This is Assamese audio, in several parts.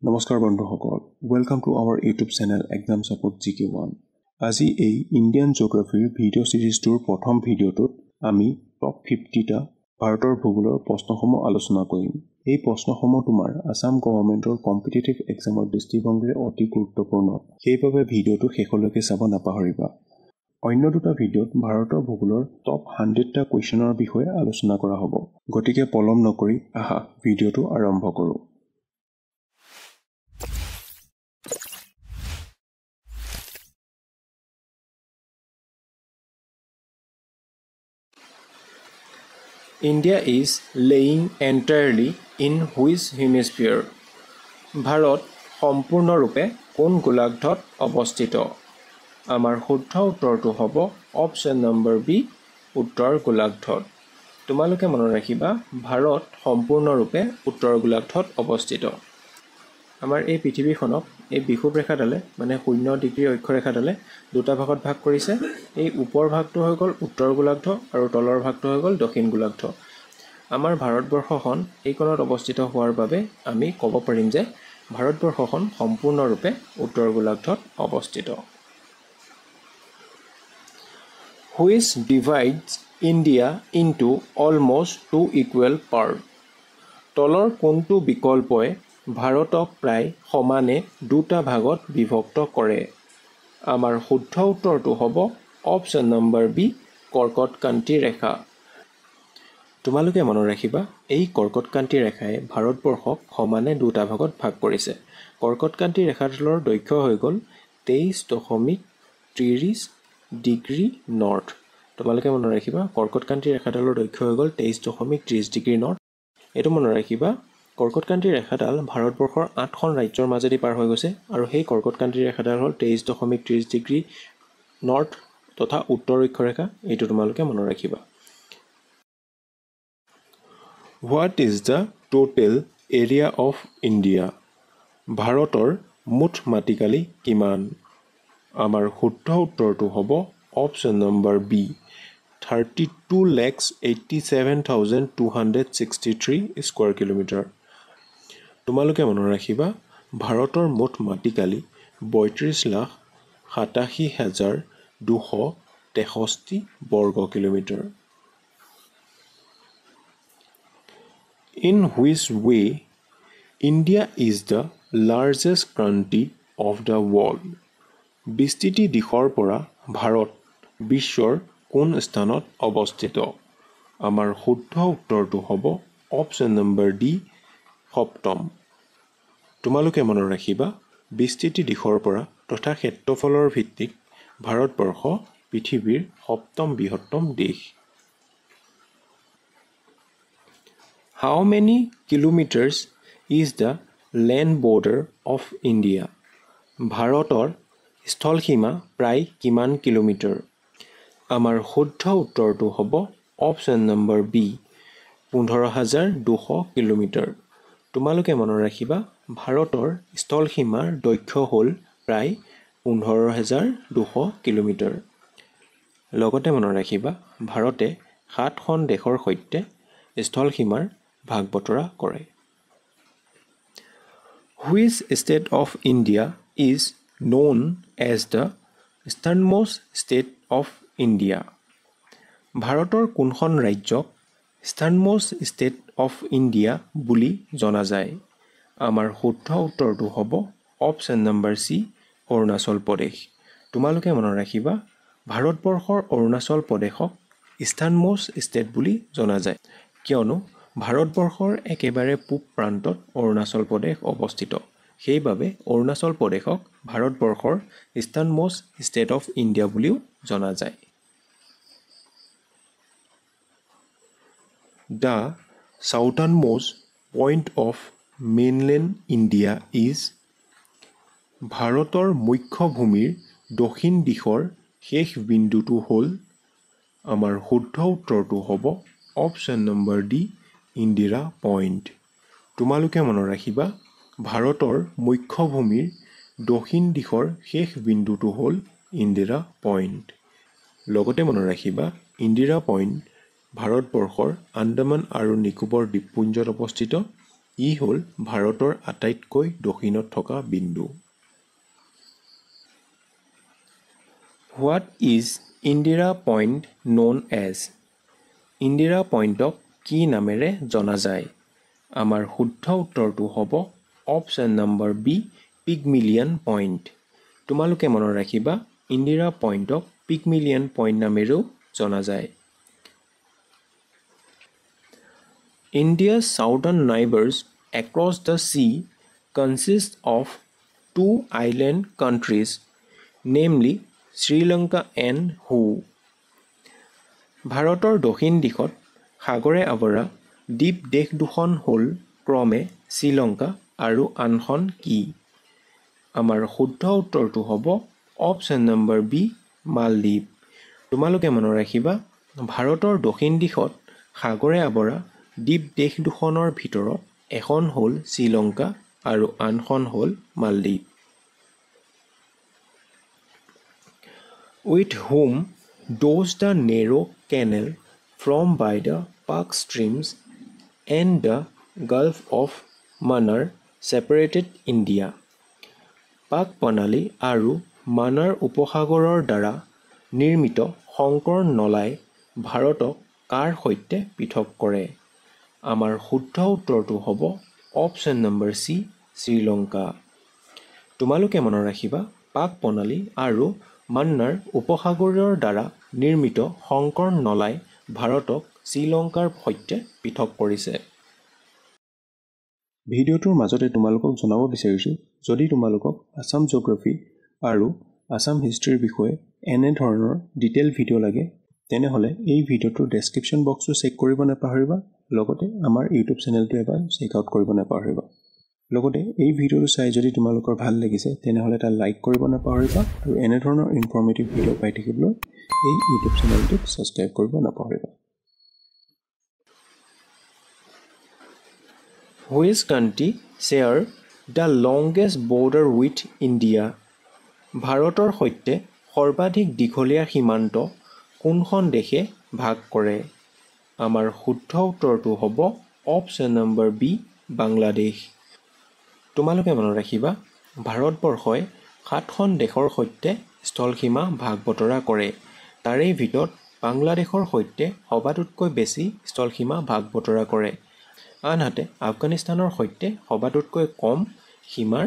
নমস্কাৰ বন্ধুসকল, welcome to our YouTube channel exam support GK1। আজি এই ইণ্ডিয়ান জিঅ'গ্ৰাফিৰ ভিডিঅ' ছিৰিজটোৰ প্ৰথম ভিডিঅ'টোত আমি টপ 50টা ভাৰতৰ ভূগোলৰ প্ৰশ্নসমূহ আলোচনা কৰিম। এই প্ৰশ্নসমূহ তোমাৰ আসাম গভৰ্ণমেণ্টৰ কম্পিটিটিভ এক্সামৰ দৃষ্টিভংগীৰে অতি গুৰুত্বপূৰ্ণ, সেইবাবে ভিডিঅ'টো শেষলৈকে চাব নাপাহৰিবা। অন্য দুটা ভিডিঅ'ত ভাৰতৰ ভূগোলৰ টপ 100টা কুৱেশ্যনৰ বিষয়ে আলোচনা কৰা হ'ব। গতিকে পলম নকৰি আহা ভিডিঅ'টো আৰম্ভ কৰোঁ। India is laying entirely in which hemisphere? Bharat সম্পূৰ্ণৰূপে কোন গোলাৰ্ধত অৱস্থিত? আমাৰ শুদ্ধ উত্তৰটো হ'ব অপশ্যন নম্বৰ বি, উত্তৰ গোলাৰ্ধত। তোমালোকে মনত ৰাখিবা, ভাৰত সম্পূৰ্ণৰূপে উত্তৰ গোলাৰ্ধত অৱস্থিত। আমাৰ এই পৃথিৱীখনক এই বিষুৱ ৰেখাডালে মানে 0 ডিগ্ৰী অক্ষৰেখাডালে দুটা ভাগত ভাগ কৰিছে। এই ওপৰ ভাগটো হৈ গ'ল উত্তৰ গোলাৰ্ধ আৰু তলৰ ভাগটো হৈ গ'ল দক্ষিণ গোলাৰ্ধ। আমাৰ ভাৰতবৰ্ষখন এই কোণত অৱস্থিত হোৱাৰ বাবে আমি ক'ব পাৰিম যে ভাৰতবৰ্ষখন সম্পূৰ্ণৰূপে উত্তৰ গোলাৰ্ধত অৱস্থিত। Which divides India into almost 2 equal parts? তলৰ কোনটো বিকল্পই ভাৰতক প্ৰায় সমানে দুটা ভাগত বিভক্ত কৰে? আমাৰ শুদ্ধ উত্তৰটো হ'ব অপশ্যন নম্বৰ বি, কৰ্কটক্ৰান্তি ৰেখা। তোমালোকে মনত ৰাখিবা, এই কৰ্কটক্ৰান্তি ৰেখাই ভাৰতবৰ্ষক সমানে দুটা ভাগত ভাগ কৰিছে। কৰ্কটক্ৰান্তি ৰেখাডালৰ দৈৰ্ঘ্য হৈ গ'ল 23.30 ডিগ্ৰী নৰ্থ। তোমালোকে মনত ৰাখিবা, কৰ্কটক্ৰান্তি ৰেখাডালৰ দৈৰ্ঘ্য হৈ গ'ল 23.30 ডিগ্ৰী নৰ্থ। এইটো মনত ৰাখিবা, কৰ্কটক্ৰান্তি ৰেখাডাল ভাৰতবৰ্ষৰ 8খন ৰাজ্যৰ মাজেদি পাৰ হৈ গৈছে আৰু সেই কৰ্কটক্ৰান্তি ৰেখাডাল হ'ল 23.30 ডিগ্ৰী নৰ্থ তথা উত্তৰ অক্ষৰেখা। এইটো তোমালোকে মনত ৰাখিবা। What is the total area of India? ভাৰতৰ মুঠ মাটিকালি কিমান? আমাৰ শুদ্ধ উত্তৰটো হ'ব option number B, 32,87,263 square kilometre. তোমালোকে মনত ৰাখিবা, ভাৰতৰ মুঠ মাটিকালি 32,87,263 বৰ্গ kilometre. In which way India is the largest country of the world? বিস্তৃতি দিশৰ পৰা ভাৰত বিশ্বৰ কোন স্থানত অৱস্থিত? আমাৰ শুদ্ধ উত্তৰটো হ'ব অপশ্যন নম্বৰ ডি, সপ্তম। তোমালোকে মনত ৰাখিবা, বিস্তৃতি দিশৰ পৰা তথা ক্ষেত্ৰফলৰ ভিত্তিত ভাৰতবৰ্ষ পৃথিৱীৰ সপ্তম বৃহত্তম দেশ। How many kilometers is the land border of India? ভাৰতৰ স্থলসীমা প্ৰায় কিমান কিলোমিটাৰ? আমাৰ শুদ্ধ উত্তৰটো হ'ব অপশ্যন নম্বৰ বি, 15,200 কিলোমিটাৰ। তোমালোকে মনত ৰাখিবা, ভাৰতৰ স্থলসীমাৰ দৈৰ্ঘ্য হ'ল প্ৰায় 15,200 কিলোমিটাৰ। লগতে মনত ৰাখিবা, ভাৰতে 7খন দেশৰ সৈতে স্থলসীমাৰ ভাগ বতৰা কৰে। Which state of India is known as the easternmost state of India? ভাৰতৰ কোনখন ৰাজ্যক ইষ্টাৰ্ণমষ্ট ষ্টেট অফ ইণ্ডিয়া বুলি জনা যায়? আমাৰ শুদ্ধ উত্তৰটো হ'ব option number C, Arunachal Pradesh. তোমালোকে মনত ৰাখিবা, ভাৰতবৰ্ষৰ অৰুণাচল প্ৰদেশক ইষ্টাৰ্ণমষ্ট ষ্টেট বুলি জনা যায়, কিয়নো ভাৰতবৰ্ষৰ একেবাৰে পূব প্ৰান্তত অৰুণাচল প্ৰদেশ অৱস্থিত। সেইবাবে অৰুণাচল প্ৰদেশক ভাৰতবৰ্ষৰ ইষ্টাৰ্ণমষ্ট ষ্টেট অফ ইণ্ডিয়া বুলিও জনা যায়। The southernmost point of mainland India is? ভাৰতৰ মুখ্য ভূমিৰ দক্ষিণ দিশৰ শেষ বিন্দুটো হ'ল? আমাৰ শুদ্ধ উত্তৰটো হ'ব option number D, Indira point. তোমালোকে মনত ৰাখিবা, ভাৰতৰ মুখ্য ভূমিৰ দক্ষিণ দিশৰ শেষ বিন্দুটো হ'ল ইন্দিৰা পইণ্ট। লগতে মনত ৰাখিবা, ইন্দিৰা পইণ্ট ভাৰতবৰ্ষৰ আন্দামান আৰু নিকোবৰ দ্বীপপুঞ্জত অৱস্থিত ই হ'ল ভাৰতৰ আটাইতকৈ দক্ষিণত থকা বিন্দু। What is Indira Point known as? Indira পইণ্টক কি নামেৰে জনা যায়? আমাৰ শুদ্ধ উত্তৰটো হ'ব অপশ্যন নম্বৰ বি, পিগমিলিয়ন পইণ্ট। তোমালোকে মনত ৰাখিবা ইন্দিৰা পইণ্টক পিগমিলিয়ন পইণ্ট নামেৰেও জনা যায়। India's southern neighbors across the sea consist of two island countries, namely Sri Lanka and who? ভাৰতৰ দক্ষিণ দিশত সাগৰে আৱৰা দ্বীপ দেশ দুখন হ'ল ক্ৰমে শ্ৰীলংকা আৰু আনখন কি? আমাৰ শুদ্ধ উত্তৰটো হ'ব অপশ্যন নম্বৰ বি, মালদ্বীপ। তোমালোকে মনত ৰাখিবা ভাৰতৰ দক্ষিণ দিশত সাগৰে আৱৰা দ্বীপ দেশ দুখনৰ ভিতৰত এখন হ'ল শ্ৰীলংকা আৰু আনখন হ'ল মালদ্বীপ। With whom does the narrow canal from by the Pak streams and the Gulf of Mannar separated India? পাক প্ৰণালী আৰু মানাৰ উপসাগৰৰ দ্বাৰা নিৰ্মিত শংকৰ নলাই ভাৰতক কাৰ সৈতে পৃথক কৰে? আমাৰ শুদ্ধ উত্তৰটো হ'ব অপশ্যন নম্বৰ চি, শ্ৰীলংকা। তোমালোকে মনত ৰাখিবা পাক প্ৰণালী আৰু মান্নাৰ উপসাগৰৰ দ্বাৰা নিৰ্মিত শংকৰ নলাই ভাৰতক শ্ৰীলংকাৰ সৈতে পৃথক কৰিছে। ভিডিঅ'টোৰ মাজতে তোমালোকক জনাব বিচাৰিছোঁ যদি তোমালোকক আসাম জিঅ'গ্ৰাফী আৰু আসাম হিষ্ট্ৰীৰ বিষয়ে এনেধৰণৰ ডিটেইল ভিডিঅ' লাগে তেনেহ'লে এই ভিডিঅ'টোৰ ডেছক্ৰিপশ্যন বক্সটো চেক কৰিব নাপাহৰিবা, লগতে আমাৰ ইউটিউব চেনেলটো এবাৰ চেক আউট কৰিব নাপাহৰিবা। লগতে এই ভিডিঅ'টো চাই যদি তোমালোকৰ ভাল লাগিছে তেনেহ'লে এটা লাইক কৰিব নাপাহৰিবা আৰু এনেধৰণৰ ইনফৰ্মেটিভ ভিডিঅ' পাই থাকিবলৈ এই ইউটিউব চেনেলটোক ছাবস্ক্ৰাইব কৰিব নাপাহৰিবা। Which country share the longest border with India? ভাৰতৰ সৈতে সৰ্বাধিক দীঘলীয়া সীমান্ত কোনখন দেশে ভাগ কৰে? আমাৰ শুদ্ধ উত্তৰটো হ'ব অপশ্যন নম্বৰ বি, বাংলাদেশ। তোমালোকে মনত ৰাখিবা ভাৰতবৰ্ষই 7খন দেশৰ সৈতে স্থলসীমা ভাগ বতৰা কৰে। তাৰে ভিতৰত বাংলাদেশৰ সৈতে সবাতোতকৈ বেছি স্থলসীমা ভাগ বতৰা কৰে, আনহাতে আফগানিস্তানৰ সৈতে সবাতোতকৈ কম সীমাৰ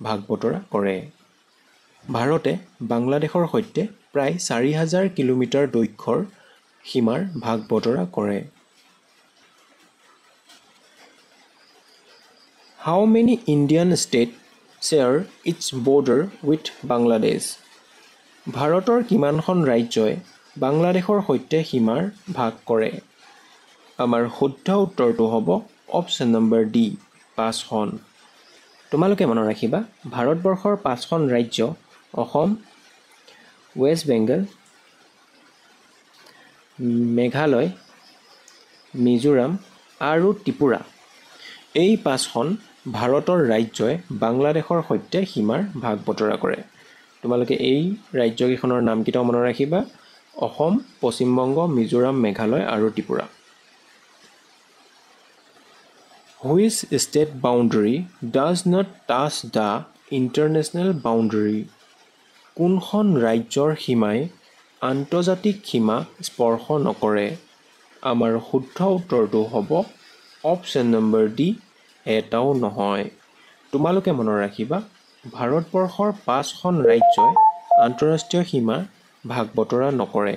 ভাগ বতৰা কৰে। ভাৰতে বাংলাদেশৰ সৈতে প্ৰায় 4000 কিলোমিটাৰ দৈৰ্ঘ্যৰ সীমাৰ ভাগ বতৰা কৰে। How many Indian states share its border with Bangladesh? ভাৰতৰ কিমানখন ৰাজ্যই বাংলাদেশৰ সৈতে সীমাৰ ভাগ কৰে? আমাৰ শুদ্ধ উত্তৰটো হ'ব অপশ্যন নম্বৰ ডি, 5খন। তোমালোকে মনত ৰাখিবা ভাৰতবৰ্ষৰ 5খন ৰাজ্য অসম, ৱেষ্ট বেংগল, মেঘালয়, মিজোৰাম আৰু ত্ৰিপুৰা। এই 5খন ভাৰতৰ ৰাজ্যই বাংলাদেশৰ সৈতে সীমাৰ ভাগ বতৰা কৰে। তোমালোকে এই ৰাজ্যকেইখনৰ নামকেইটাও মনত ৰাখিবা অসম, পশ্চিমবংগ, মিজোৰাম, মেঘালয় আৰু Tripura. Which state boundary does not touch the international boundary? কোনখন ৰাজ্যৰ সীমাই আন্তৰ্জাতিক সীমা স্পৰ্শ নকৰে? আমাৰ শুদ্ধ উত্তৰটো হ'ব অপশ্যন নম্বৰ ডি, এটাও নহয়। তোমালোকে মনত ৰাখিবা ভাৰতবৰ্ষৰ 5খন ৰাজ্যই আন্তঃৰাষ্ট্ৰীয় সীমা ভাগ বতৰা নকৰে।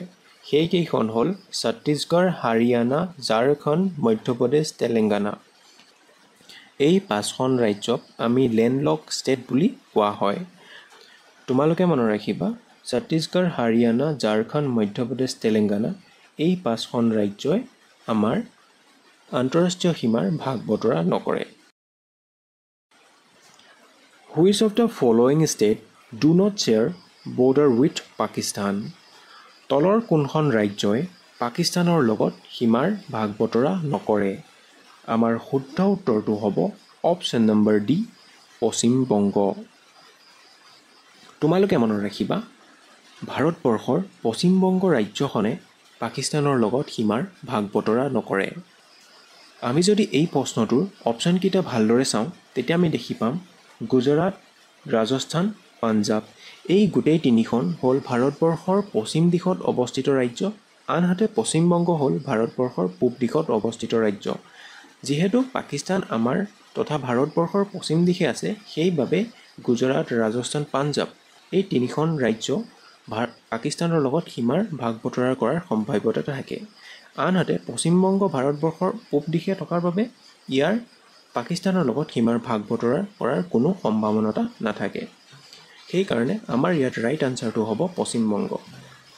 সেইকেইখন হ'ল ছত্তীশগড়, হাৰিয়ানা, ঝাৰখণ্ড, মধ্যপ্ৰদেশ, তেলেংগানা। এই 5খন ৰাজ্যক আমি লেণ্ডলক ষ্টেট বুলি কোৱা হয়। তোমালোকে মনত ৰাখিবা ছত্তীশগড়, হাৰিয়ানা, ঝাৰখণ্ড, মধ্যপ্ৰদেশ, তেলেংগানা এই 5খন ৰাজ্যই আমাৰ আন্তঃৰাষ্ট্ৰীয় সীমাৰ ভাগ বতৰা নকৰে। Which of the following states do not share border with Pakistan? তলৰ কোনখন ৰাজ্যই পাকিস্তানৰ লগত সীমাৰ ভাগ বতৰা নকৰে? আমাৰ শুদ্ধ উত্তৰটো হ'ব option number D, Paschim Banga. তোমালোকে মনত ৰাখিবা ভাৰতবৰ্ষৰ পশ্চিম বংগ ৰাজ্যখনে পাকিস্তানৰ লগত সীমাৰ ভাগ বতৰা নকৰে। আমি যদি এই প্ৰশ্নটোৰ অপশ্যনকেইটা ভালদৰে চাওঁ তেতিয়া আমি দেখি পাম গুজৰাট, ৰাজস্থান, পাঞ্জাৱ এই গোটেই তিনিখন হ'ল ভাৰতবৰ্ষৰ পশ্চিম দিশত অৱস্থিত ৰাজ্য, আনহাতে পশ্চিমবংগ হ'ল ভাৰতবৰ্ষৰ পূব দিশত অৱস্থিত ৰাজ্য। যিহেতু পাকিস্তান আমাৰ তথা ভাৰতবৰ্ষৰ পশ্চিম দিশে আছে, সেইবাবে গুজৰাট, ৰাজস্থান, পাঞ্জাৱ এই তিনিখন ৰাজ্য পাকিস্তানৰ লগত সীমাৰ ভাগ বতৰা কৰাৰ সম্ভাৱ্যতা থাকে। আনহাতে পশ্চিমবংগ ভাৰতবৰ্ষৰ পূব দিশে থকাৰ বাবে ইয়াৰ পাকিস্তানৰ লগত সীমাৰ ভাগ বতৰা কৰাৰ কোনো সম্ভাৱনা নাথাকে। সেইকাৰণে আমাৰ ইয়াত ৰাইট আনচাৰটো হ'ব পশ্চিমবংগ।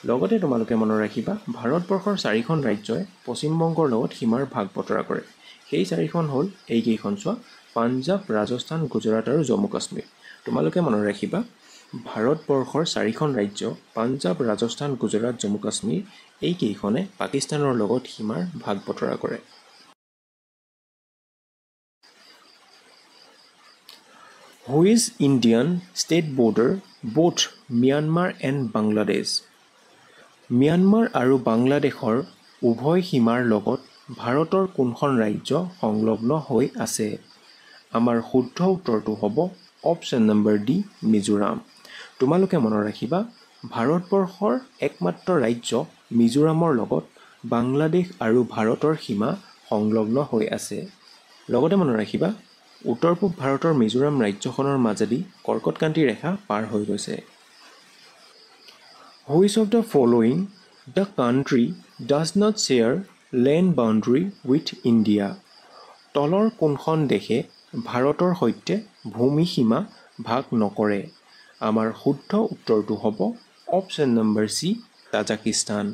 লগতে তোমালোকে মনত ৰাখিবা ভাৰতবৰ্ষৰ 4খন ৰাজ্যই পশ্চিমবংগৰ লগত সীমাৰ ভাগ বতৰা কৰে। সেই 4খন হ'ল এইকেইখন চোৱা, পাঞ্জাৱ, ৰাজস্থান, গুজৰাট আৰু জম্মু কাশ্মীৰ। তোমালোকে মনত ৰাখিবা ভাৰতবৰ্ষৰ 4খন ৰাজ্য পাঞ্জাৱ, ৰাজস্থান, গুজৰাট, জম্মু কাশ্মীৰ এইকেইখনে পাকিস্তানৰ লগত সীমাৰ ভাগ বতৰা কৰে। Which Indian state border both Myanmar and Bangladesh? Myanmar আৰু বাংলাদেশৰ উভয় সীমাৰ লগত ভাৰতৰ কোনখন ৰাজ্য সংলগ্ন হৈ আছে? আমাৰ শুদ্ধ উত্তৰটো হ'ব অপশ্যন নম্বৰ ডি, মিজোৰাম। তোমালোকে মনত ৰাখিবা ভাৰতবৰ্ষৰ একমাত্ৰ ৰাজ্য মিজোৰামৰ লগত বাংলাদেশ আৰু ভাৰতৰ সীমা সংলগ্ন হৈ আছে। লগতে মনত ৰাখিবা উত্তৰ পূব ভাৰতৰ মিজোৰাম ৰাজ্যখনৰ মাজেদি কৰ্কটক্ৰান্তি ৰেখা পাৰ হৈ গৈছে। Which of the following the country does not share land boundary with India? তলৰ কোনখন দেশে ভাৰতৰ সৈতে ভূমি সীমা ভাগ নকৰে? আমাৰ শুদ্ধ উত্তৰটো হ'ব অপশ্যন নম্বৰ চি, তাজিকিস্তান।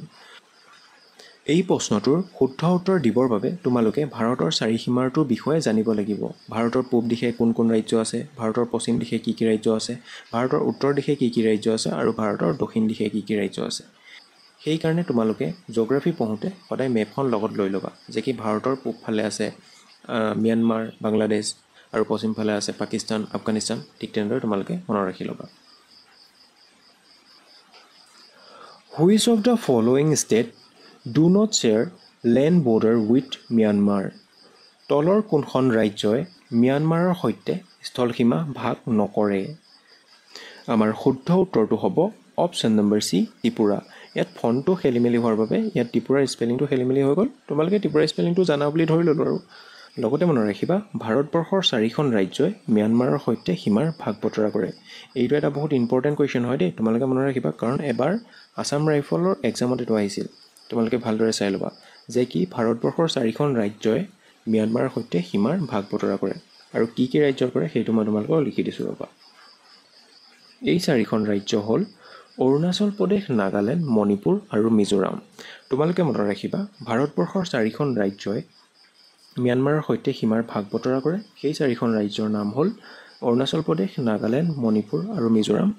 এই প্ৰশ্নটোৰ শুদ্ধ উত্তৰ দিবৰ বাবে তোমালোকে ভাৰতৰ চাৰিসীমাটোৰ বিষয়ে জানিব লাগিব। ভাৰতৰ পূব দিশে কোন কোন ৰাজ্য আছে, ভাৰতৰ পশ্চিম দিশে কি কি ৰাজ্য আছে, ভাৰতৰ উত্তৰ দিশে কি কি ৰাজ্য আছে আৰু ভাৰতৰ দক্ষিণ দিশে কি কি ৰাজ্য আছে। সেইকাৰণে তোমালোকে জিঅ'গ্ৰাফী পঢ়োঁতে সদায় মেপখন লগত লৈ ল'বা, যে কি ভাৰতৰ পূবফালে আছে ম্যানমাৰ, বাংলাদেশ আৰু পশ্চিমফালে আছে পাকিস্তান, আফগানিস্তান। ঠিক তেনেদৰে তোমালোকে মনত ৰাখি ল'বা। Which of the following state do not share land border with Myanmar? তলৰ কোনখন ৰাজ্যই ম্যানমাৰৰ সৈতে স্থলসীমা ভাগ নকৰে? আমাৰ শুদ্ধ উত্তৰটো হ'ব অপশ্যন নম্বৰ চি, ত্ৰিপুৰা। ইয়াত ফণ্টটো খেলিমেলি হোৱাৰ বাবে ইয়াত ত্ৰিপুৰাৰ স্পেলিংটো খেলিমেলি হৈ গ'ল। তোমালোকে ত্ৰিপুৰাৰ স্পেলিংটো জানা বুলি ধৰি ল'লোঁ আৰু। লগতে মনত ৰাখিবা ভাৰতবৰ্ষৰ 4খন ৰাজ্যই ম্যানমাৰৰ সৈতে সীমাৰ ভাগ বতৰা কৰে। এইটো এটা বহুত ইম্পৰ্টেণ্ট কুৱেশ্যন হয় দেই, তোমালোকে মনত ৰাখিবা, কাৰণ এবাৰ আছাম ৰাইফলৰ এক্সামত এইটো আহিছিল। তোমালোকে ভালদৰে চাই ল'বা যে কি ভাৰতবৰ্ষৰ 4খন ৰাজ্যই ম্যানমাৰৰ সৈতে সীমাৰ ভাগ বতৰা কৰে আৰু কি কি ৰাজ্যৰ কৰে সেইটো মই তোমালোকক লিখি দিছোঁ ৰ'বা। এই 4খন ৰাজ্য হ'ল অৰুণাচল প্ৰদেশ, নাগালেণ্ড, মণিপুৰ আৰু মিজোৰাম। তোমালোকে মনত ৰাখিবা ভাৰতবৰ্ষৰ 4খন ৰাজ্যই ম্যানমাৰৰ সৈতে সীমাৰ ভাগ বতৰা কৰে। সেই 4খন ৰাজ্যৰ নাম হ'ল অৰুণাচল প্ৰদেশ, নাগালেণ্ড, মণিপুৰ আৰু Mizoram.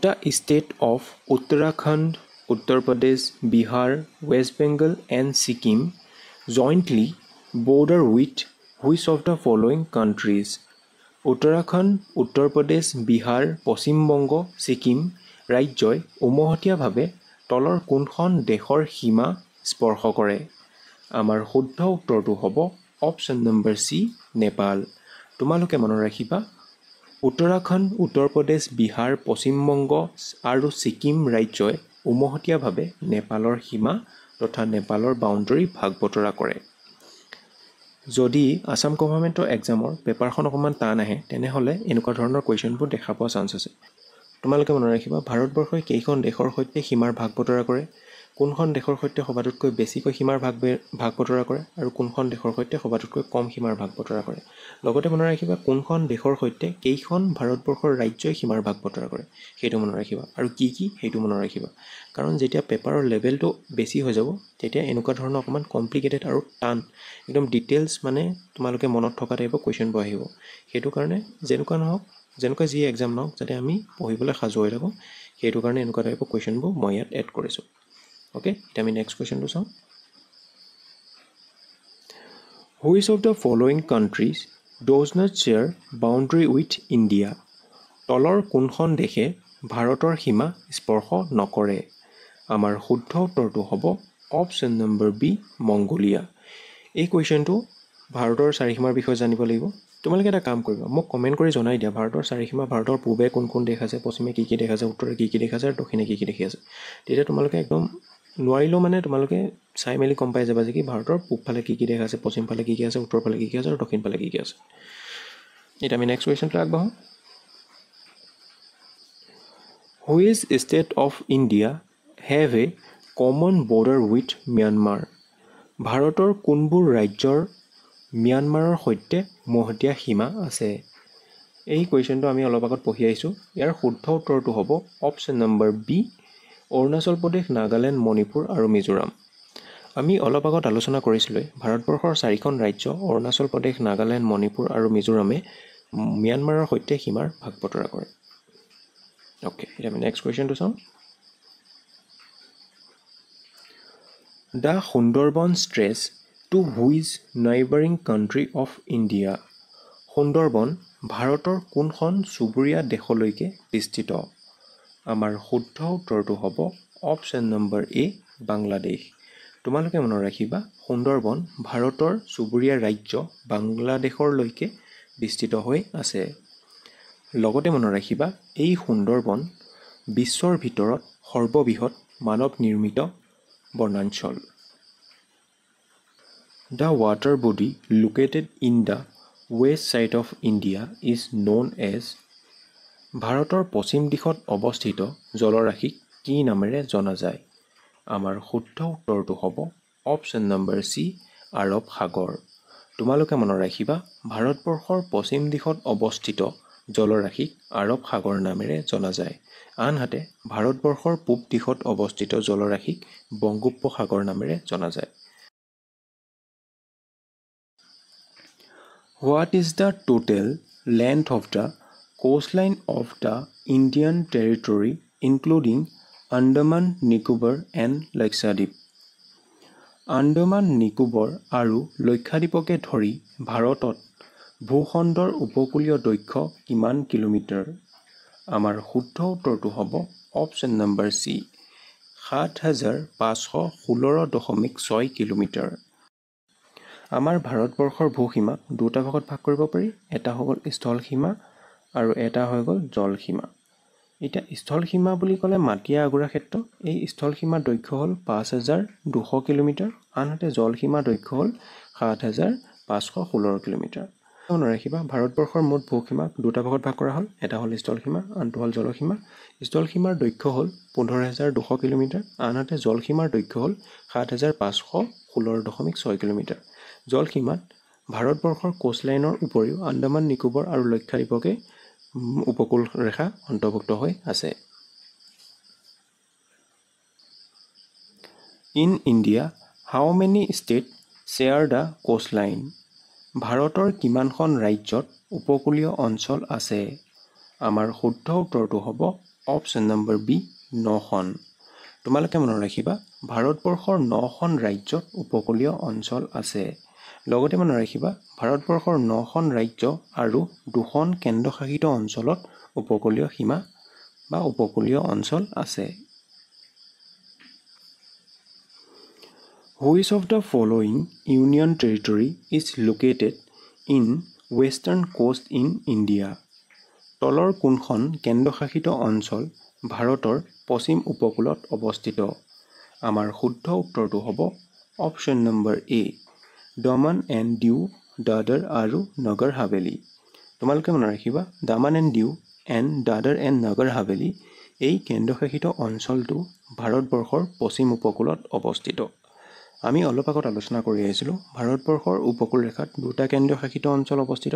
The state of Uttarakhand, Uttar Pradesh, Bihar, West Bengal and Sikkim jointly border with which of the following countries? Uttarakhand, Uttar Pradesh, Bihar, Paschimbanga, Sikkim ৰাজ্যই উমৈহতীয়াভাৱে তলৰ কোনখন দেশৰ সীমা স্পৰ্শ কৰে? আমাৰ শুদ্ধ উত্তৰটো হ'ব অপশ্যন নম্বৰ চি, নেপাল। তোমালোকে মনত ৰাখিবা উত্তৰাখণ্ড, উত্তৰ প্ৰদেশ, বিহাৰ, পশ্চিমবংগ আৰু ছিকিম ৰাজ্যই উমৈহতীয়াভাৱে নেপালৰ সীমা তথা নেপালৰ বাউণ্ডেৰী ভাগ বতৰা কৰে। যদি আছাম গভৰ্ণমেণ্টৰ এক্সামৰ পেপাৰখন অকণমান টান আহে তেনেহ'লে এনেকুৱা ধৰণৰ কুৱেশ্যনবোৰ দেখা পোৱা চান্স আছে। তোমালোকে মনত ৰাখিবা ভাৰতবৰ্ষই কেইখন দেশৰ সৈতে সীমাৰ ভাগ বতৰা কৰে, কোনখন দেশৰ সৈতে সবাতোতকৈ বেছিকৈ সীমাৰ ভাগ বতৰা কৰে আৰু কোনখন দেশৰ সৈতে সবাতোতকৈ কম সীমাৰ ভাগ বতৰা কৰে। লগতে মনত ৰাখিবা কোনখন দেশৰ সৈতে কেইখন ভাৰতবৰ্ষৰ ৰাজ্যই সীমাৰ ভাগ বতৰা কৰে সেইটো মনত ৰাখিবা আৰু কি কি সেইটো মনত ৰাখিবা। কাৰণ যেতিয়া পেপাৰৰ লেভেলটো বেছি হৈ যাব তেতিয়া এনেকুৱা ধৰণৰ অকণমান কমপ্লিকেটেড আৰু টান একদম ডিটেইলছ মানে তোমালোকে মনত থকা টাইপৰ কুৱেশ্যনবোৰ আহিব। সেইটো কাৰণে যেনেকুৱা নহওক, যেনেকুৱা যি এক্সাম নহওক, যাতে আমি পঢ়িবলৈ সাজু হৈ থাকোঁ, সেইটো কাৰণে এনেকুৱা টাইপৰ কুৱেশ্যনবোৰ মই ইয়াত এড কৰিছোঁ। অ'কে, এতিয়া আমি নেক্সট কুৱেশ্যনটো চাওঁ। Which of the following countries does not share boundary with India? তলৰ কোনখন দেশে ভাৰতৰ সীমা স্পৰ্শ নকৰে? আমাৰ শুদ্ধ উত্তৰটো হ'ব অপশ্যন নম্বৰ বি মংগোলিয়া। এই কুৱেশ্যনটো ভাৰতৰ চাৰিসীমাৰ বিষয়ে জানিব লাগিব। তোমালোকে এটা কাম কৰিবা, মোক কমেণ্ট কৰি জনাই দিয়া ভাৰতৰ চাৰিসীমা, ভাৰতৰ পূবে কোন কোন দেশ আছে, পশ্চিমে কি কি দেশ আছে, উত্তৰে কি কি দেশ আছে আৰু দক্ষিণে কি কি দেশ আছে। তেতিয়া তোমালোকে একদম নোৱাৰিলেও মানে তোমালোকে চাই মেলি গম পাই যাবা যে কি ভাৰতৰ পূবফালে কি কি দেশ আছে, পশ্চিম ফালে কি কি আছে, উত্তৰ ফালে কি কি আছে আৰু দক্ষিণ ফালে কি কি আছে। এতিয়া আমি নেক্সট কুৱেশ্যনটো আগবাঢ়োঁ। Which state of India have a common border with Myanmar? ভাৰতৰ কোনবোৰ ৰাজ্যৰ ম্যানমাৰৰ সৈতে মহতীয়া সীমা আছে? এই কুৱেশ্যনটো আমি অলপ আগত পঢ়ি আহিছোঁ। ইয়াৰ শুদ্ধ উত্তৰটো হ'ব option number B Arunachal Pradesh, Nagaland, Manipur আৰু মিজোৰাম। আমি অলপ আগত আলোচনা কৰিছিলোঁ ভাৰতবৰ্ষৰ 4খন ৰাজ্য অৰুণাচল প্ৰদেশ, নাগালেণ্ড, মণিপুৰ আৰু মিজোৰামে ম্যানমাৰৰ সৈতে সীমাৰ ভাগ বতৰা কৰে। অ'কে, এতিয়া আমি নেক্সট কুৱেশ্যনটো চাওঁ। The Sundarban stretch to which neighbouring country of India? Sundarban ভাৰতৰ কোনখন চুবুৰীয়া দেশলৈকে বিস্তৃত? আমাৰ শুদ্ধ উত্তৰটো হ'ব অপশ্যন নম্বৰ এ বাংলাদেশ। তোমালোকে মনত ৰাখিবা সুন্দৰবন ভাৰতৰ চুবুৰীয়া ৰাজ্য বাংলাদেশলৈকে বিস্তৃত হৈ আছে। লগতে মনত ৰাখিবা এই সুন্দৰবন বিশ্বৰ ভিতৰত সৰ্ববৃহৎ মানৱ নিৰ্মিত বনাঞ্চল। The water body located in the west side of India is known as? ভাৰতৰ পশ্চিম দিশত অৱস্থিত জলৰাশিক কি নামেৰে জনা যায়? আমাৰ শুদ্ধ উত্তৰটো হ'ব অপশ্যন নম্বৰ চি আৰৱ সাগৰ। তোমালোকে মনত ৰাখিবা ভাৰতবৰ্ষৰ পশ্চিম দিশত অৱস্থিত জলৰাশিক আৰৱ সাগৰ নামেৰে জনা যায়। আনহাতে ভাৰতবৰ্ষৰ পূব দিশত অৱস্থিত জলৰাশিক বংগোপসাগৰ নামেৰে জনা যায়। What is the total length of the coastline of the Indian territory including Andaman Nicobar and Lakshadweep? Andaman Nicobar আৰু লক্ষাদ্বীপকে ধৰি ভাৰতত ভূখণ্ডৰ উপকূলীয় দৈৰ্ঘ্য কিমান কিলোমিটাৰ? আমাৰ শুদ্ধ উত্তৰটো হ'ব অপশ্যন নম্বৰ চি ৭,৫১৬.৬ কিলোমিটাৰ। আমাৰ ভাৰতবৰ্ষৰ ভূসীমাক দুটা ভাগত ভাগ কৰিব পাৰি, এটা হৈ গ'ল স্থলসীমা আৰু এটা হৈ গ'ল জলসীমা। এতিয়া স্থলসীমা বুলি ক'লে মাটিয়া আগুৰা ক্ষেত্ৰ, এই স্থলসীমাৰ দৈৰ্ঘ্য হ'ল ৫,২০০ কিলোমিটাৰ, আনহাতে জলসীমাৰ দৈৰ্ঘ্য হ'ল ৭,৫১৬ কিলোমিটাৰ। মনত ৰাখিবা ভাৰতবৰ্ষৰ মুঠ ভূসীমাক দুটা ভাগত ভাগ কৰা হ'ল, এটা হ'ল স্থলসীমা, আনটো হ'ল জলসীমা। স্থলসীমাৰ দৈৰ্ঘ্য হ'ল ১৫,২০০ কিলোমিটাৰ, আনহাতে জলসীমাৰ দৈৰ্ঘ্য হ'ল ৭,৫১৬.৬ কিলোমিটাৰ। জলসীমাত ভাৰতবৰ্ষৰ কোষ্টলাইনৰ উপৰিও আন্দামান নিকোবৰ আৰু লক্ষাদ্বীপকে উপকূল ৰেখা অন্তৰ্ভুক্ত হৈ আছে। In India how many state share the coastline? ভাৰতৰ কিমানখন ৰাজ্যত উপকূলীয় অঞ্চল আছে? আমাৰ শুদ্ধ উত্তৰটো হ'ব অপশ্যন নম্বৰ বি ৯খন। তোমালোকে মনত ৰাখিবা ভাৰতবৰ্ষৰ 9খন ৰাজ্যত উপকূলীয় অঞ্চল আছে। লগতে মনত ৰাখিবা ভাৰতবৰ্ষৰ 9খন ৰাজ্য আৰু 2খন কেন্দ্ৰশাসিত অঞ্চলত উপকূলীয় সীমা বা উপকূলীয় অঞ্চল আছে। Which of the following union territory is located in western coast in India? তলৰ কোনখন কেন্দ্ৰশাসিত অঞ্চল ভাৰতৰ পশ্চিম উপকূলত অৱস্থিত? আমাৰ শুদ্ধ উত্তৰটো হ'ব option number A Daman and Diu, Dadra আৰু নগৰ হাভেলী। তোমালোকে মনত ৰাখিবা Daman and Diu and Dadra and Nagar Haveli এই কেন্দ্ৰশাসিত অঞ্চলটো ভাৰতবৰ্ষৰ পশ্চিম উপকূলত অৱস্থিত। আমি অলপ আগত আলোচনা কৰি আহিছিলোঁ ভাৰতবৰ্ষৰ উপকূল ৰেখাত দুটা কেন্দ্ৰশাসিত অঞ্চল অৱস্থিত,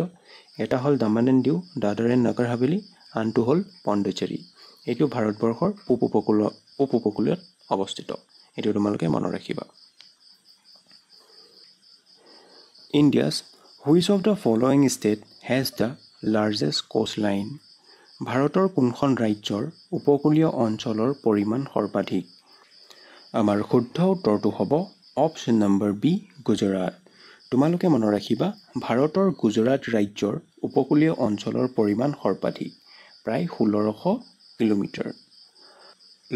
এটা হ'ল দামান and Diu, Dadar and Nagar Haveli, আনটো হ'ল পণ্ডিচেৰী। এইটো ভাৰতবৰ্ষৰ পূব উপকূলত অৱস্থিত। এইটো তোমালোকে মনত ৰাখিবা। India's which of the following state has the largest coastline? ভাৰতৰ কোনখন ৰাজ্যৰ উপকূলীয় অঞ্চলৰ পৰিমাণ সৰ্বাধিক? আমাৰ শুদ্ধ উত্তৰটো হ'ব অপশ্যন নম্বৰ বি গুজৰাট। তোমালোকে মনত ৰাখিবা ভাৰতৰ গুজৰাট ৰাজ্যৰ উপকূলীয় অঞ্চলৰ পৰিমাণ সৰ্বাধিক, প্ৰায় ১৬০০ কিলোমিটাৰ।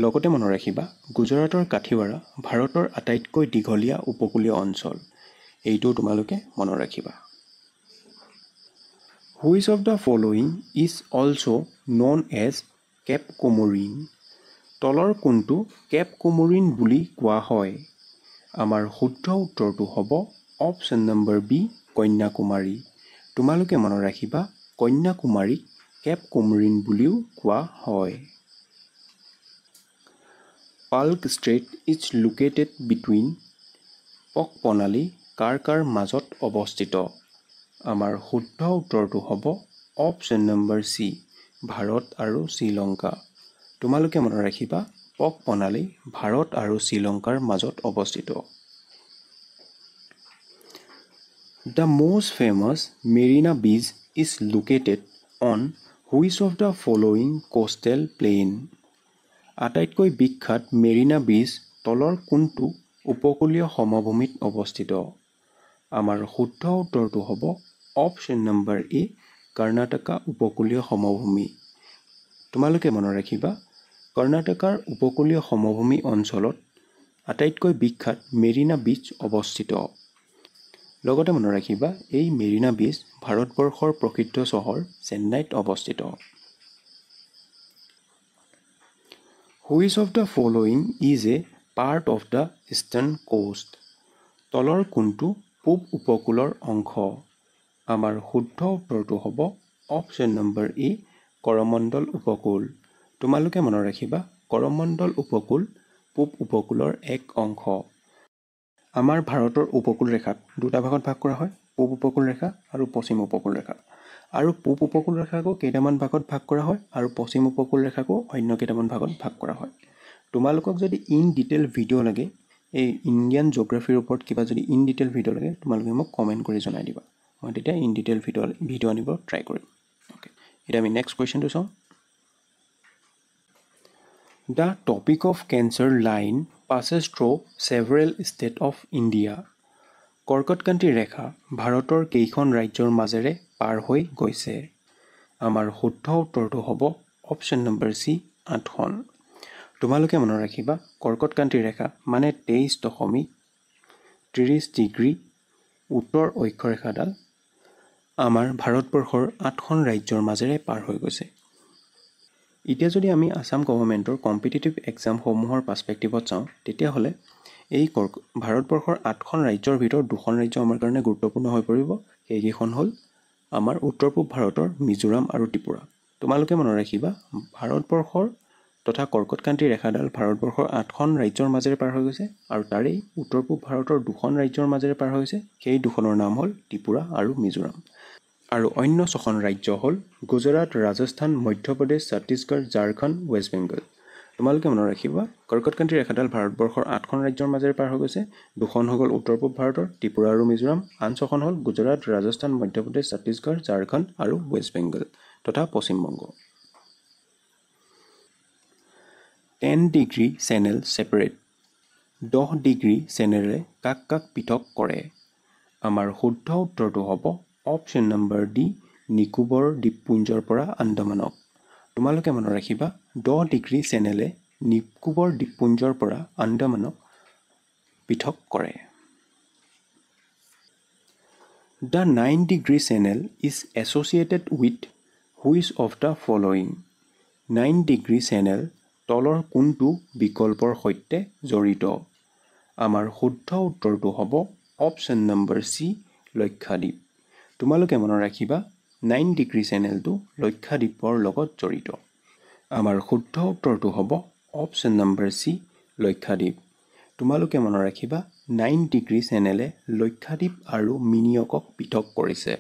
লগতে মনত ৰাখিবা গুজৰাটৰ কাঠিৱাৰা ভাৰতৰ আটাইতকৈ দীঘলীয়া উপকূলীয় অঞ্চল এইটো তোমালোকে মনত ৰাখিবা Which of the following is also known as Cape Comorin তলৰ কোনটো কেপ কোমোৰিন বুলি কোৱা হয় আমাৰ শুদ্ধ উত্তৰটো হ'ব অপচন নম্বৰ বি কন্যাকুমাৰী তোমালোকে মনত ৰাখিবা কন্যাকুমাৰীক কেপ কোমোৰিন বুলিও কোৱা হয় পাল্ক ষ্ট্ৰেট ইজ লোকেটেড বিটুইন পকপনালী কাৰ মাজত অৱস্থিত আমাৰ শুদ্ধ উত্তৰটো হ'ব অপচন নম্বৰ চি ভাৰত আৰু শ্ৰীলংকা তোমালোকে মনত ৰাখিবা পকপনালী ভাৰত আৰু শ্ৰীলংকাৰ মাজত অৱস্থিত The most famous Marina Beach is located on which of the following coastal plain? আটাইতকৈ বিখ্যাত মেৰিনা বীচ তলৰ কোনটো উপকূলীয় সমভূমিত অৱস্থিত আমাৰ শুদ্ধ উত্তৰটো হ'ব অপচন নম্বৰ এ কৰ্ণাটকা উপকূলীয় সমভূমি তোমালোকে মনত ৰাখিবা কৰ্ণাটকাৰ উপকূলীয় সমভূমি অঞ্চলত আটাইতকৈ বিখ্যাত মেৰিনা বীচ অৱস্থিত লগতে মনত ৰাখিবা এই মেৰিনা বীচ ভাৰতবৰ্ষৰ প্ৰসিদ্ধ চহৰ চেন্নাইত অৱস্থিত Which of the following is a part of the eastern coast? তলৰ কোনটো পূব উপকূলৰ অংশ আমাৰ শুদ্ধ উত্তৰটো হ'ব অপচন নম্বৰ এ কৰমণ্ডল উপকূল তোমালোকে মনত ৰাখিবা কৰমণ্ডল উপকূল পূব উপকূলৰ এক অংশ আমাৰ ভাৰতৰ উপকূল ৰেখাক দুটা ভাগত ভাগ কৰা হয় পূব উপকূল ৰেখা আৰু পশ্চিম উপকূল ৰেখা আৰু পূব উপকূল ৰেখাকো কেইটামান ভাগত ভাগ কৰা হয় আৰু পশ্চিম উপকূল ৰেখাকো অন্য কেইটামান ভাগত ভাগ কৰা হয় তোমালোকক যদি ইন ডিটেইল ভিডিঅ' লাগে এই ইণ্ডিয়ান জিঅ'গ্ৰাফিৰ ওপৰত কিবা যদি ইন ডিটেইল ভিডিঅ' লাগে তোমালোকে মোক কমেণ্ট কৰি জনাই দিবা মই তেতিয়া ইন ডিটেইল ভিডিঅ' আনিব ট্ৰাই কৰিম অ'কে এতিয়া আমি নেক্সট কুৱেশ্যনটো চাওঁ The topic of cancer line passes through several states of India. কৰ্কটক্ৰান্তি ৰেখা ভাৰতৰ কেইখন ৰাজ্যৰ মাজেৰে পাৰ হৈ গৈছে আমাৰ শুদ্ধ উত্তৰটো হ'ব অপচন নম্বৰ চি 8খন তোমালোকে মনত ৰাখিবা কৰ্কটক্ৰান্তি ৰেখা মানে 23.30 ডিগ্ৰী উত্তৰ অক্ষৰেখাডাল আমাৰ ভাৰতবৰ্ষৰ 8খন ৰাজ্যৰ মাজেৰে পাৰ হৈ গৈছে এতিয়া যদি আমি আসাম গভৰ্ণমেণ্টৰ কম্পিটিটিভ এক্সামসমূহৰ পাৰ্সপেক্টিভত চাওঁ তেতিয়াহ'লে এই ভাৰতবৰ্ষৰ 8খন ৰাজ্যৰ ভিতৰত 2খন ৰাজ্য আমাৰ কাৰণে গুৰুত্বপূৰ্ণ হৈ পৰিব সেইকেইখন হ'ল আমাৰ উত্তৰ পূব ভাৰতৰ মিজোৰাম আৰু ত্ৰিপুৰা তোমালোকে মনত ৰাখিবা ভাৰতবৰ্ষৰ তথা কৰ্কটক্ৰান্তি ৰেখাডাল ভাৰতবৰ্ষৰ 8খন ৰাজ্যৰ মাজেৰে পাৰ হৈ গৈছে আৰু তাৰেই উত্তৰ পূব ভাৰতৰ 2খন ৰাজ্যৰ মাজেৰে পাৰ হৈ গৈছে সেই দুখনৰ নাম হ'ল ত্ৰিপুৰা আৰু মিজোৰাম আৰু অন্য 6খন ৰাজ্য হ'ল গুজৰাট ৰাজস্থান মধ্যপ্ৰদেশ ছত্তীশগড় ঝাৰখণ্ড ৱেষ্ট বেংগল তোমালোকে মনত ৰাখিবা কৰ্কটক্ৰান্তি ৰেখাডাল ভাৰতবৰ্ষৰ 8খন ৰাজ্যৰ মাজেৰে পাৰ হৈ গৈছে দুখন হ'ল উত্তৰ পূব ভাৰতৰ ত্ৰিপুৰা আৰু মিজোৰাম আন 6খন হ'ল গুজৰাট ৰাজস্থান মধ্যপ্ৰদেশ ছত্তীশগড় ঝাৰখণ্ড আৰু ৱেষ্ট বেংগল তথা Paschim Banga 10 degree channel separate 10 degree চেনেলে কাক কাক পৃথক কৰে আমাৰ শুদ্ধ উত্তৰটো হ'ব অপচন নম্বৰ ডি নিকোবৰ দ্বীপপুঞ্জৰ পৰা আন্দামানক তোমালোকে মনত ৰাখিবা 10 ডিগ্ৰী চেনেলে নিকোবৰ দ্বীপপুঞ্জৰ পৰা আন্দামানক পৃথক কৰে The 9 degree channel is associated with which of the following 9 degree channel তলৰ কোনটো বিকল্পৰ সৈতে জড়িত আমাৰ শুদ্ধ উত্তৰটো হ'ব অপচন নম্বৰ চি লক্ষাদ্বীপ তোমালোকে মনত ৰাখিবা 9 ডিগ্ৰী চেনেলটো লক্ষাদ্বীপৰ লগত জড়িত আমাৰ শুদ্ধ উত্তৰটো হ'ব অপচন নম্বৰ চি লক্ষাদ্বীপ তোমালোকে মনত ৰাখিবা 9 ডিগ্ৰী চেনেলে লক্ষাদ্বীপ আৰু মিনিয়কক পৃথক কৰিছে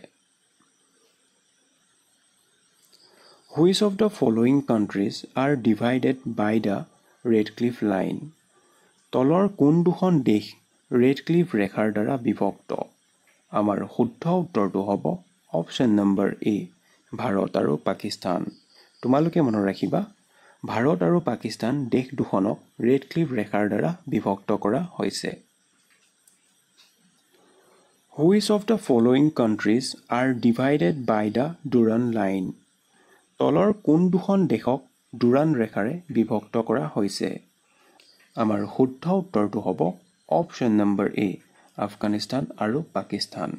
Which of the following countries are divided by the Redcliffe line? তলৰ কোন দুখন দেশ ৰেডক্লিফ ৰেখাৰ দ্বাৰা বিভক্ত আমাৰ শুদ্ধ উত্তৰটো হ'ব অপচন নম্বৰ এ ভাৰত আৰু পাকিস্তান তোমালোকে মনত ৰাখিবা ভাৰত আৰু পাকিস্তান দেশ দুখনক ৰেডক্লিফ ৰেখাৰ দ্বাৰা বিভক্ত কৰা হৈছে Which of the following countries are divided by the Durand line? তলৰ কোন দুখন দেশক ডুৰান ৰেখাৰে বিভক্ত কৰা হৈছে? আমাৰ শুদ্ধ উত্তৰটো হ'ব অপশ্যন নম্বৰ এ আফগানিস্তান আৰু পাকিস্তান।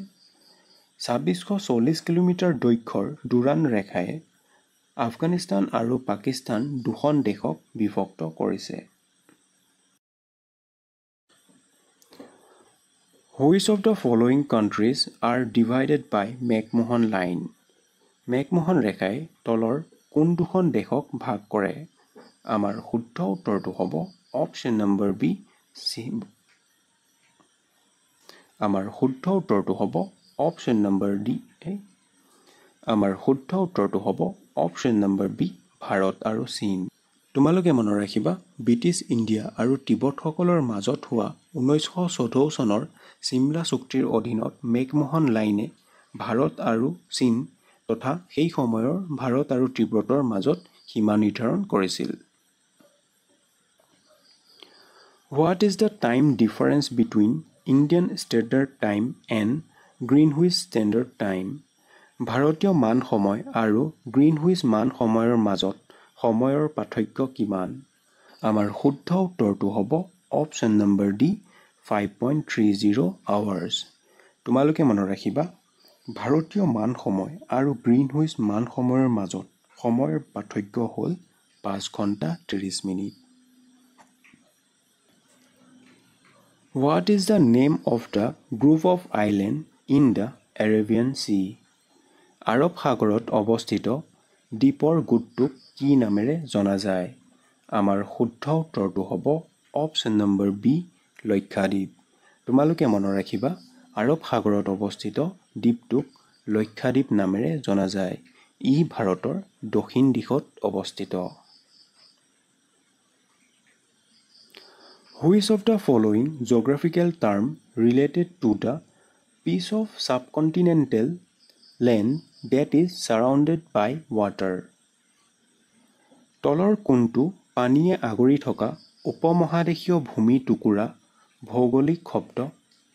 ২৬৪০ কিলোমিটাৰ দৈৰ্ঘ্যৰ ডুৰান ৰেখাই আফগানিস্তান আৰু পাকিস্তান দুখন দেশক বিভক্ত কৰিছে। Which of the following countries are divided by McMahon line? McMahon ৰেখাই তলৰ কোন দুখন দেশক ভাগ কৰে? আমাৰ শুদ্ধ উত্তৰটো হ'ব অপশ্যন নম্বৰ বি আমাৰ শুদ্ধ উত্তৰটো হ'ব অপশ্যন নম্বৰ ডি আমাৰ শুদ্ধ উত্তৰটো হ'ব অপশ্যন নম্বৰ বি ভাৰত আৰু চীন। তোমালোকে মনত ৰাখিবা ব্ৰিটিছ ইণ্ডিয়া আৰু তিব্বতসকলৰ মাজত হোৱা 1914 চনৰ চিমলা চুক্তিৰ অধীনত মেকমোহন লাইনে ভাৰত আৰু চীন তথা সেই সময়ৰ ভাৰত আৰু তিব্বতৰ মাজত সীমা নিৰ্ধাৰণ কৰিছিল। What is the time difference between Indian Standard Time and Greenwich Standard Time? ভাৰতীয় মান সময় আৰু গ্ৰীণহুইচ মান সময়ৰ মাজত সময়ৰ পাৰ্থক্য কিমান? আমাৰ শুদ্ধ উত্তৰটো হ'ব অপশ্যন নম্বৰ ডি 5.30 hours। তোমালোকে মনত ৰাখিবা ভাৰতীয় মান সময় আৰু গ্ৰীণহুইচ মান সময়ৰ মাজত সময়ৰ পাৰ্থক্য হ'ল 5 ঘণ্টা 30 minute. What is the name of the group of islands in the Arabian Sea? আৰৱ সাগৰত অৱস্থিত দ্বীপৰ গোটটোক কি নামেৰে জনা যায়? আমাৰ শুদ্ধ উত্তৰটো হ'ব অপশ্যন নম্বৰ বি লক্ষাদ্বীপ। তোমালোকে মনত ৰাখিবা আৰৱ সাগৰত অৱস্থিত দ্বীপটোক লক্ষাদ্বীপ নামেৰে জনা যায়। ই ভাৰতৰ দক্ষিণ দিশত অৱস্থিত। Which of the following geographical term related to the piece of subcontinental land that is surrounded by water? তলৰ কোনটো পানীয়ে আগুৰি থকা উপমহাদেশীয় ভূমি টুকুৰা ভৌগোলিক শব্দ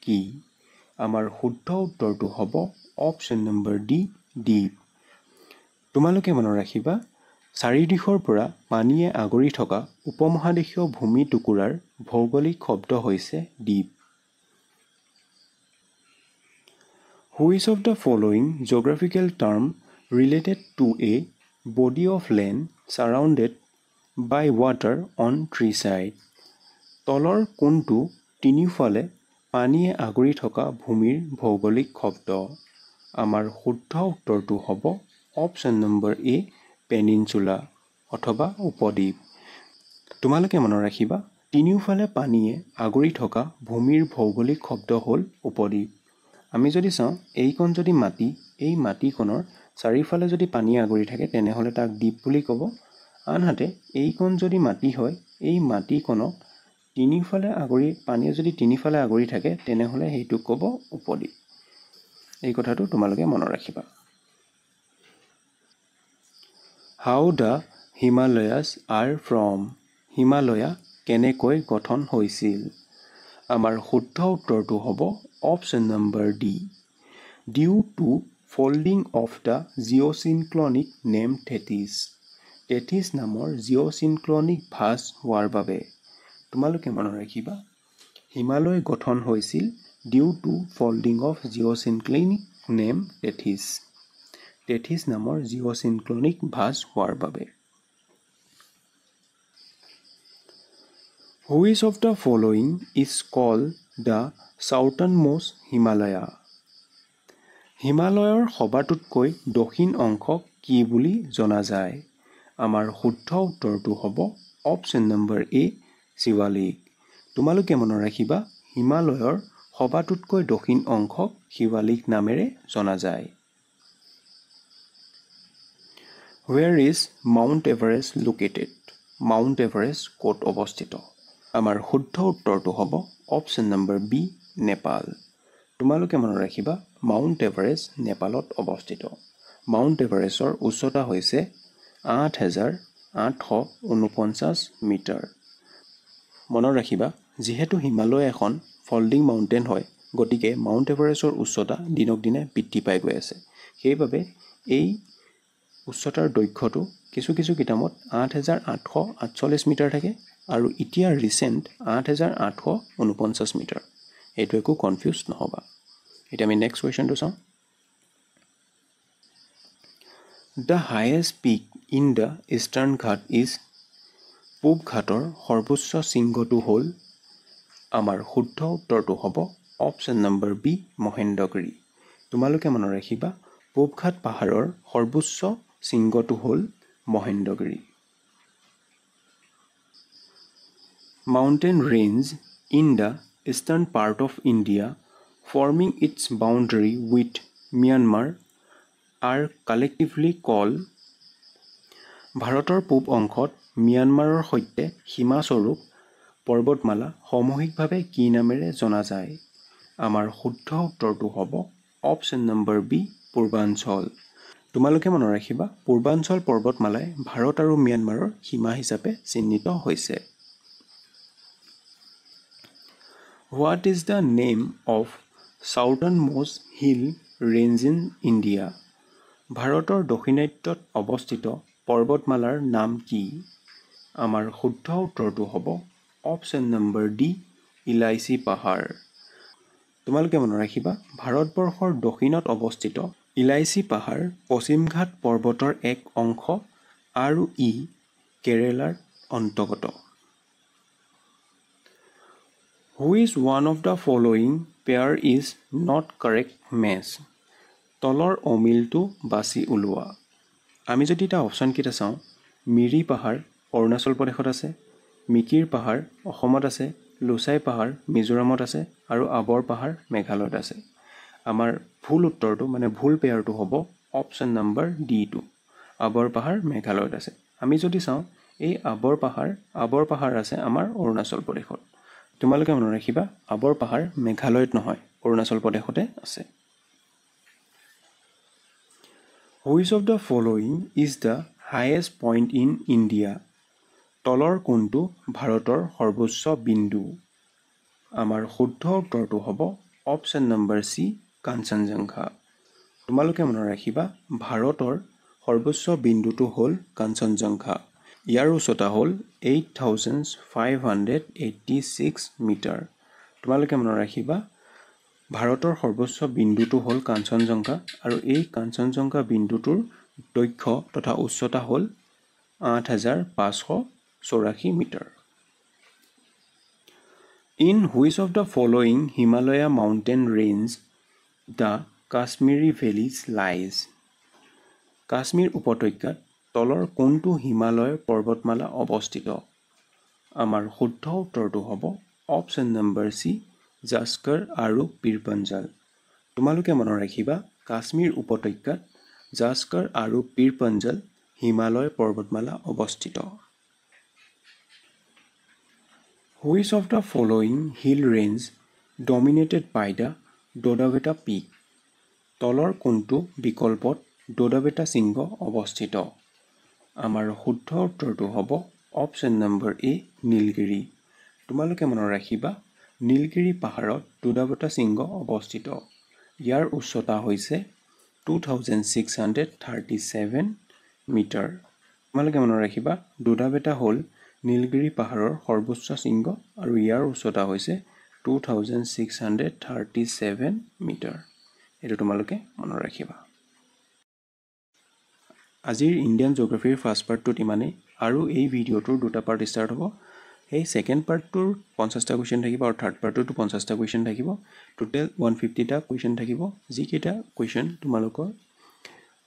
কি? আমাৰ শুদ্ধ উত্তৰটো হ'ব অপশ্যন নম্বৰ ডি দ্বীপ। তোমালোকে মনত ৰাখিবা চাৰিদিশৰ পৰা পানীয়ে আগুৰি থকা উপমহাদেশীয় ভূমি টুকুৰাৰ ভৌগোলিক শব্দ হৈছে দ্বীপ। Which of the following geographical term related to a body of land surrounded by water on three sides? তলৰ কোনটো তিনিওফালে পানীয়ে আগুৰি থকা ভূমিৰ ভৌগোলিক শব্দ? আমাৰ শুদ্ধ উত্তৰটো হ'ব অপশ্যন নম্বৰ এ পেনিনচুলা অথবা উপদ্বীপ। তোমালোকে মনত ৰাখিবা তিনিওফালে পানীয়ে আগুৰি থকা ভূমিৰ ভৌগোলিক শব্দ হ'ল উপদ্বীপ। আমি যদি চাওঁ এইকণ যদি মাটি এই মাটিকণৰ চাৰিওফালে যদি পানী আগুৰি থাকে তেনেহ'লে তাক দ্বীপ বুলি ক'ব। আনহাতে এইকণ যদি মাটি হয় এই মাটিকণক পানীয়ে যদি তিনিফালে আগুৰি থাকে তেনেহ'লে সেইটোক ক'ব উপদ্বীপ। এই কথাটো তোমালোকে মনত ৰাখিবা। How the Himalayas are from? Himalaya কেনেকৈ গঠন হৈছিল? আমাৰ শুদ্ধ উত্তৰটো হ'ব option number D due to folding of the geosynclinal name Tethys. Tethys নামৰ জিঅ'চিনক্লনিক ভাঁজ হোৱাৰ বাবে। তোমালোকে মনত ৰাখিবা হিমালয় গঠন হৈছিল due to folding of geosynclinal name Tethys. Tethys নামৰ জিঅ'চিনক্লনিক ভাঁজ হোৱাৰ বাবে। Which of the following is called the southernmost Himalaya? হিমালয়ৰ সবাতোতকৈ দক্ষিণ অংশক কি বুলি জনা যায়? আমাৰ শুদ্ধ উত্তৰটো হ'ব অপশ্যন নম্বৰ এ শিৱালিক। তোমালোকে মনত ৰাখিবা হিমালয়ৰ সবাতোতকৈ দক্ষিণ অংশক শিৱালিক নামেৰে জনা যায়। Where is Mount Everest located? Mount Everest ক'ত অৱস্থিত? আমাৰ শুদ্ধ উত্তৰটো হ'ব অপশ্যন নম্বৰ বি নেপাল। তোমালোকে মনত ৰাখিবা মাউণ্ট এভাৰেষ্ট নেপালত অৱস্থিত। মাউণ্ট এভাৰেষ্টৰ উচ্চতা হৈছে 8,849 মিটাৰ। মনত ৰাখিবা যিহেতু হিমালয় এখন ফল্ডিং মাউণ্টেইন হয় গতিকে মাউণ্ট এভাৰেষ্টৰ উচ্চতা দিনক দিনে বৃদ্ধি পাই গৈ আছে। সেইবাবে এই উচ্চতাৰ দৈৰ্ঘ্যটো কিছু কিছু কিতাপত 8,848 মিটাৰ থাকে আৰু এতিয়া ৰিসেন্ট 8,849 মিটাৰ। এইটো একো কনফিউজ নহবা। এটা আমি নেক্সট কোৱেশ্চনটো চাওঁ। The highest peak in the Eastern Ghat is পূব ঘাটৰ সৰ্বোচ্চ শৃংগটো হ'ল আমাৰ শুদ্ধ উত্তৰটো হ'ব অপচন নম্বৰ বি মহেন্দ্ৰগিৰি। তোমালোকে মনত ৰাখিবা পূব ঘাট পাহাৰৰ সৰ্বোচ্চ শৃংগটো হ'ল মহেন্দ্ৰগিৰি। Mountain range in the eastern part of India forming its boundary with Myanmar are collectively called ভাৰতৰ পূব অংশত ম্যানমাৰৰ সৈতে সীমাস্বৰূপ পৰ্বতমালা সামূহিকভাৱে কি নামেৰে জনা যায়? আমাৰ শুদ্ধ উত্তৰটো হ'ব অপচন নম্বৰ বি পূৰ্বাঞ্চল। তোমালোকে মনত ৰাখিবা পূৰ্বাঞ্চল পৰ্বতমালাই ভাৰত আৰু ম্যানমাৰৰ সীমা হিচাপে চিহ্নিত হৈছে। What is the name of southernmost hill range in India? ভাৰতৰ দক্ষিণাত্যত অৱস্থিত পৰ্বতমালাৰ নাম কি? আমাৰ শুদ্ধ উত্তৰটো হ'ব অপচন নম্বৰ ডি ইলাইচি পাহাৰ। তোমালোকে মনত ৰাখিবা ভাৰতবৰ্ষৰ দক্ষিণত অৱস্থিত ইলাইচি পাহাৰ পশ্চিম ঘাট পৰ্বতৰ এক অংশ আৰু ই কেৰেলাৰ অন্তৰ্গত। Which one of the following pair is not correct match? তলৰ অমিলটো বাছি উলোৱা। আমি যদি এটা অপচন কেইটা চাওঁ মিৰি পাহাৰ অৰুণাচল প্ৰদেশত আছে, মিকিৰ পাহাৰ অসমত আছে, লুচাই পাহাৰ মিজোৰামত আছে আৰু আবৰ পাহাৰ মেঘালয়ত আছে। আমাৰ ভুল উত্তৰটো মানে ভুল পেয়াৰটো হ'ব অপচন নম্বৰ ডি টো আবৰ পাহাৰ মেঘালয়ত আছে। আমি যদি চাওঁ এই আবৰ পাহাৰ আছে আমাৰ অৰুণাচল প্ৰদেশত। তোমালোকে মনত ৰাখিবা আবৰ পাহাৰ মেঘালয়ত নহয় অৰুণাচল প্ৰদেশতে আছে। Which of the following is the highest point in India? তলৰ কোনটো ভাৰতৰ সৰ্বোচ্চ বিন্দু? আমাৰ শুদ্ধ উত্তৰটো হ'ব অপচন নম্বৰ সি কাঞ্চনজংঘা। তোমালোকে মনত ৰাখিবা ভাৰতৰ সৰ্বোচ্চ বিন্দুটো হ'ল কাঞ্চনজংঘা। ইয়াৰ উচ্চতা হ'ল 8,586 মিটাৰ। তোমালোকে মনত ৰাখিবা ভাৰতৰ সৰ্বোচ্চ বিন্দুটো হ'ল কাঞ্চনজংঘা আৰু এই কাঞ্চনজংঘা বিন্দুটোৰ দৈৰ্ঘ্য তথা উচ্চতা হ'ল 8,584 metre. In which of the following Himalaya mountain range the Kashmiri Valleys lies? Kashmir উপত্যকাত তলৰ কোনটো হিমালয় পৰ্বতমালা অৱস্থিত? আমাৰ শুদ্ধ উত্তৰটো হ'ব অপচন নম্বৰ সি জাস্কৰ আৰু পীৰপঞ্জাল। তোমালোকে মনত ৰাখিবা কাশ্মীৰ উপত্যকাত জাস্কৰ আৰু পীৰপঞ্জাল হিমালয় পৰ্বতমালা অৱস্থিত। Which of the following hill range dominated by the Dodabetta peak? তলৰ কোনটো বিকল্পত ডোডাবেটা শৃংগ অৱস্থিত? আমাৰ শুদ্ধ উত্তৰটো হ'ব অপচন নম্বৰ এ নীলগিৰি। তোমালোকে মনত ৰাখিবা নীলগিৰি পাহাৰত ডোডাবেটা শৃংগ অৱস্থিত। ইয়াৰ উচ্চতা হৈছে 2,637 মিটাৰ। তোমালোকে মনত ৰাখিবা ডোডাবেটা হ'ল নীলগিৰি পাহাৰৰ সৰ্বোচ্চ শৃংগ আৰু ইয়াৰ উচ্চতা হৈছে 2,637 মিটাৰ। এইটো তোমালোকে মনত ৰাখিবা। আজিৰ ইণ্ডিয়ান জিঅ'গ্ৰাফীৰ ফাৰ্ষ্ট পাৰ্টটোত ইমানেই আৰু এই ভিডিঅ'টোৰ দুটা পাৰ্ট ষ্টাৰ্ট হ'ব। সেই ছেকেণ্ড পাৰ্টটোৰ 50টা কুৱেশ্যন থাকিব আৰু থাৰ্ড পাৰ্টটোতো 50টা কুৱেশ্যন থাকিব। টোটেল 150টা কুৱেশ্যন থাকিব, যিকেইটা কুৱেশ্যন তোমালোকৰ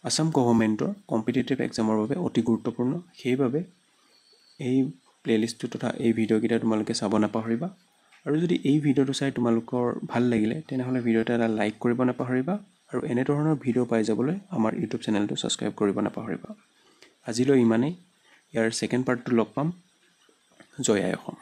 আছাম গভৰ্ণমেণ্টৰ কম্পিটিটিভ এক্সামৰ বাবে অতি গুৰুত্বপূৰ্ণ। সেইবাবে এই প্লেলিষ্টটো তথা এই ভিডিঅ'কেইটা তোমালোকে চাব নাপাহৰিবা। আৰু যদি এই ভিডিঅ'টো চাই তোমালোকৰ ভাল লাগিলে তেনেহ'লে ভিডিঅ'টো এটা লাইক কৰিব নাপাহৰিবা আৰু এনেধৰণৰ ভিডিঅ' পাই যাবলৈ আমাৰ ইউটিউব চেনেলটো ছাবস্ক্ৰাইব কৰিব নাপাহৰিবা। আজিলৈ ইমানেই। ইয়াৰ ছেকেণ্ড পাৰ্টটো লগ পাম। জয় আই অসম।